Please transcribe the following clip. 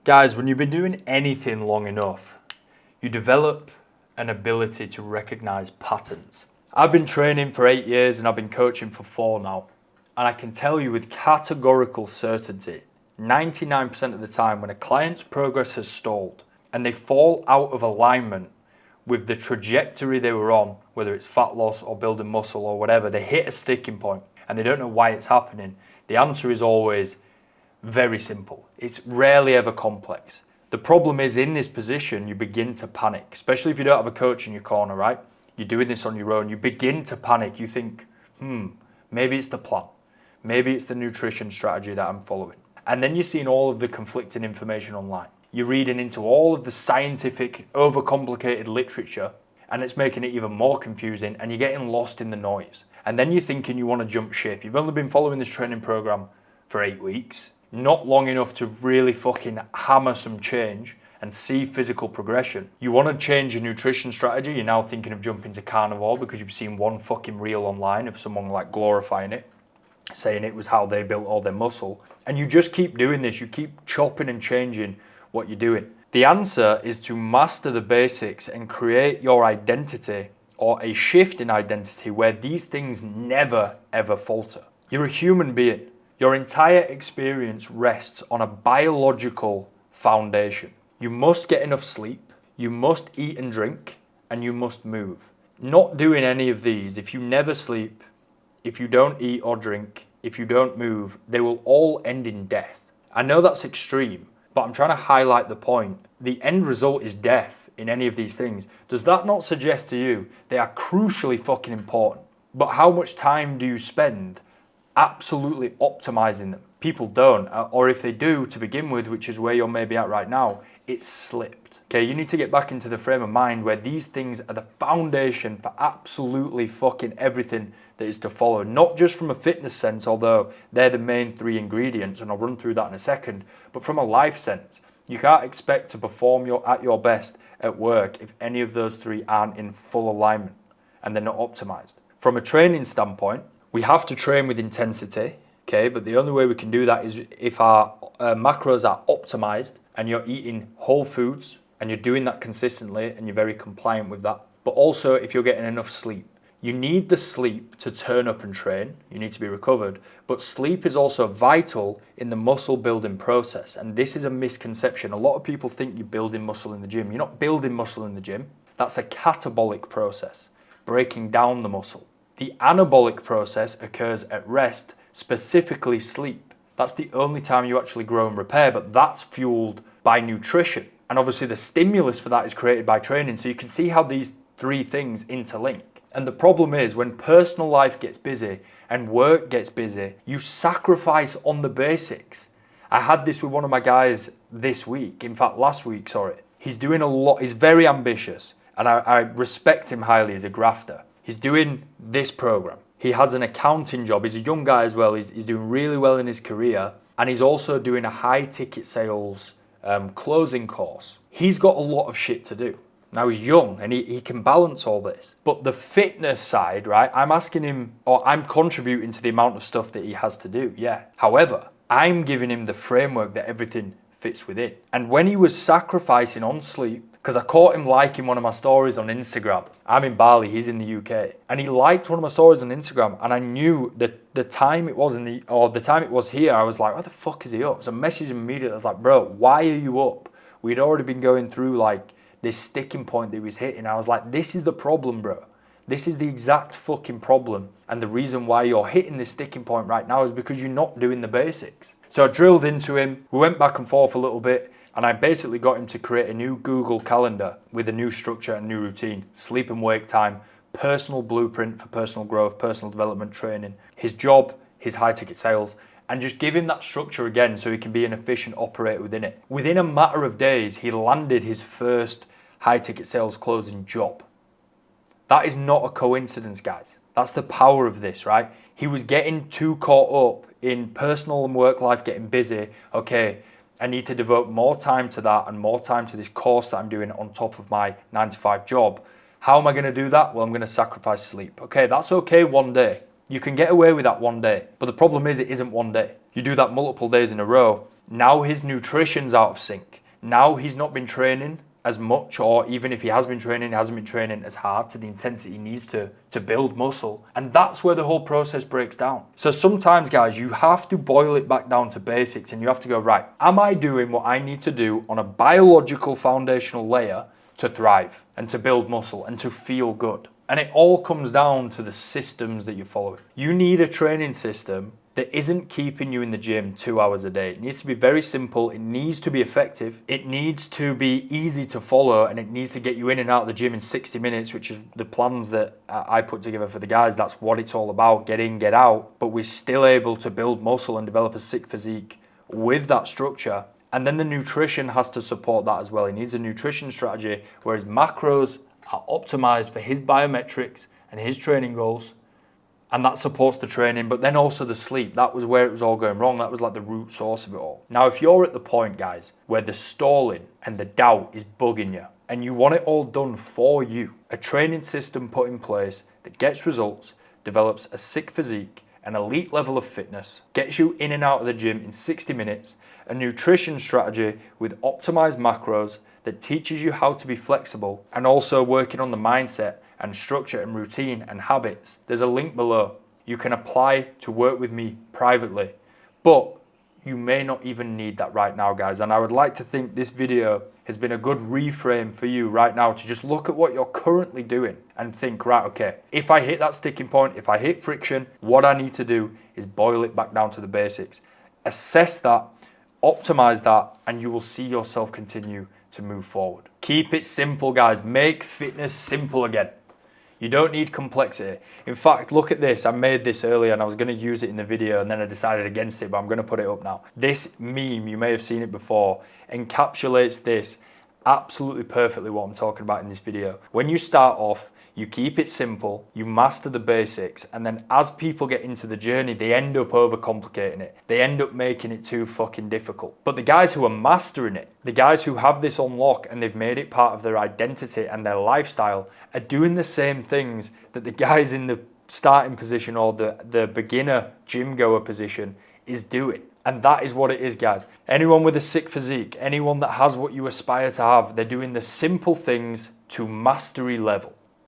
Guys, when you've been doing anything long enough, you develop an ability to recognize patterns. I've been training for 8 years and I've been coaching for 4 now. And I can tell you with categorical certainty, 99% of the time when a client's progress has stalled and they fall out of alignment with the trajectory they were on, whether it's fat loss or building muscle or whatever, they hit a sticking point and they don't know why it's happening. The answer is always very simple. It's rarely ever complex. The problem is in this position, you begin to panic, especially if you don't have a coach in your corner, right? You're doing this on your own. You begin to panic. You think, maybe it's the plan. Maybe it's the nutrition strategy that I'm following. And then you're seeing all of the conflicting information online. You're reading into all of the scientific, overcomplicated literature, and it's making it even more confusing, and you're getting lost in the noise. And then you're thinking you want to jump ship. You've only been following this training program for 8 weeks. Not long enough to really fucking hammer some change and see physical progression. You want to change your nutrition strategy. You're now thinking of jumping to carnivore because you've seen one fucking reel online of someone like glorifying it, saying it was how they built all their muscle. And you just keep doing this. You keep chopping and changing what you're doing. The answer is to master the basics and create your identity or a shift in identity where these things never ever falter. You're a human being. Your entire experience rests on a biological foundation. You must get enough sleep, you must eat and drink, and you must move. Not doing any of these, if you never sleep, if you don't eat or drink, if you don't move, they will all end in death. I know that's extreme, but I'm trying to highlight the point. The end result is death in any of these things. Does that not suggest to you they are crucially fucking important? But how much time do you spend absolutely optimizing them? People don't, or if they do to begin with, which is where you're maybe at right now, it's slipped. Okay, you need to get back into the frame of mind where these things are the foundation for absolutely fucking everything that is to follow. Not just from a fitness sense, although they're the main 3 ingredients, and I'll run through that in a second, but from a life sense. You can't expect to perform at your best at work if any of those 3 aren't in full alignment and they're not optimized. From a training standpoint, we have to train with intensity, okay? But the only way we can do that is if our macros are optimized and you're eating whole foods and you're doing that consistently and you're very compliant with that. But also if you're getting enough sleep. You need the sleep to turn up and train. You need to be recovered. But sleep is also vital in the muscle building process. And this is a misconception. A lot of people think you're building muscle in the gym. You're not building muscle in the gym. That's a catabolic process, breaking down the muscle. The anabolic process occurs at rest, specifically sleep. That's the only time you actually grow and repair, but that's fueled by nutrition. And obviously the stimulus for that is created by training. So you can see how these 3 things interlink. And the problem is when personal life gets busy and work gets busy, you sacrifice on the basics. I had this with one of my guys this week, in fact last week, sorry. He's doing a lot, he's very ambitious, and I respect him highly as a grafter. He's doing this program. He has an accounting job. He's a young guy as well. He's doing really well in his career. And he's also doing a high ticket sales closing course. He's got a lot of shit to do. Now he's young and he can balance all this. But the fitness side, right? I'm asking him, or I'm contributing to the amount of stuff that he has to do. Yeah. However, I'm giving him the framework that everything fits within. And when he was sacrificing on sleep, because I caught him liking one of my stories on Instagram. I'm in Bali, he's in the UK. And he liked one of my stories on Instagram, and I knew that the time it was the time it was here, I was like, why the fuck is he up? So I messaged him immediately. I was like, bro, why are you up? We'd already been going through like this sticking point that he was hitting. I was like, this is the problem, bro. This is the exact fucking problem. And the reason why you're hitting this sticking point right now is because you're not doing the basics. So I drilled into him. We went back and forth a little bit. And I basically got him to create a new Google Calendar with a new structure and new routine, sleep and wake time, personal blueprint for personal growth, personal development training, his job, his high ticket sales, and just give him that structure again so he can be an efficient operator within it. Within a matter of days, he landed his first high ticket sales closing job. That is not a coincidence, guys. That's the power of this, right? He was getting too caught up in personal and work life, getting busy. Okay, I need to devote more time to that and more time to this course that I'm doing on top of my 9-to-5 job. How am I going to do that? Well, I'm going to sacrifice sleep. Okay, that's okay one day. You can get away with that one day. But the problem is it isn't one day. You do that multiple days in a row Now his nutrition's out of sync. Now he's not been training as much, or even if he has been training, he hasn't been training as hard to the intensity he needs to build muscle. And that's where the whole process breaks down. So sometimes, guys, you have to boil it back down to basics and you have to go, right, am I doing what I need to do on a biological foundational layer to thrive and to build muscle and to feel good? And it all comes down to the systems that you're following. You need a training system that isn't keeping you in the gym 2 hours a day. It needs to be very simple. It needs to be effective. It needs to be easy to follow, and it needs to get you in and out of the gym in 60 minutes, which is the plans that I put together for the guys. That's what it's all about. Get in, get out. But we're still able to build muscle and develop a sick physique with that structure. And then the nutrition has to support that as well. He needs a nutrition strategy where his macros are optimized for his biometrics and his training goals. And that supports the training, but then also the sleep. That was where it was all going wrong. That was like the root source of it all. Now, if you're at the point, guys, where the stalling and the doubt is bugging you, and you want it all done for you, a training system put in place that gets results, develops a sick physique, an elite level of fitness, gets you in and out of the gym in 60 minutes, a nutrition strategy with optimized macros that teaches you how to be flexible, and also working on the mindset and structure and routine and habits. There's a link below. You can apply to work with me privately, but you may not even need that right now, guys. And I would like to think this video has been a good reframe for you right now to just look at what you're currently doing and think, right, okay, if I hit that sticking point, if I hit friction, what I need to do is boil it back down to the basics. Assess that, optimize that, and you will see yourself continue to move forward. Keep it simple, guys. Make fitness simple again. You don't need complexity. In fact, look at this. I made this earlier and I was going to use it in the video and then I decided against it, but I'm going to put it up now. This meme, you may have seen it before, encapsulates this absolutely perfectly what I'm talking about in this video. When you start off, you keep it simple, you master the basics, and then as people get into the journey, they end up overcomplicating it. They end up making it too fucking difficult. But the guys who are mastering it, the guys who have this on lock and they've made it part of their identity and their lifestyle, are doing the same things that the guys in the starting position or the beginner gym goer position is doing. And that is what it is, guys. Anyone with a sick physique, anyone that has what you aspire to have, they're doing the simple things to mastery level.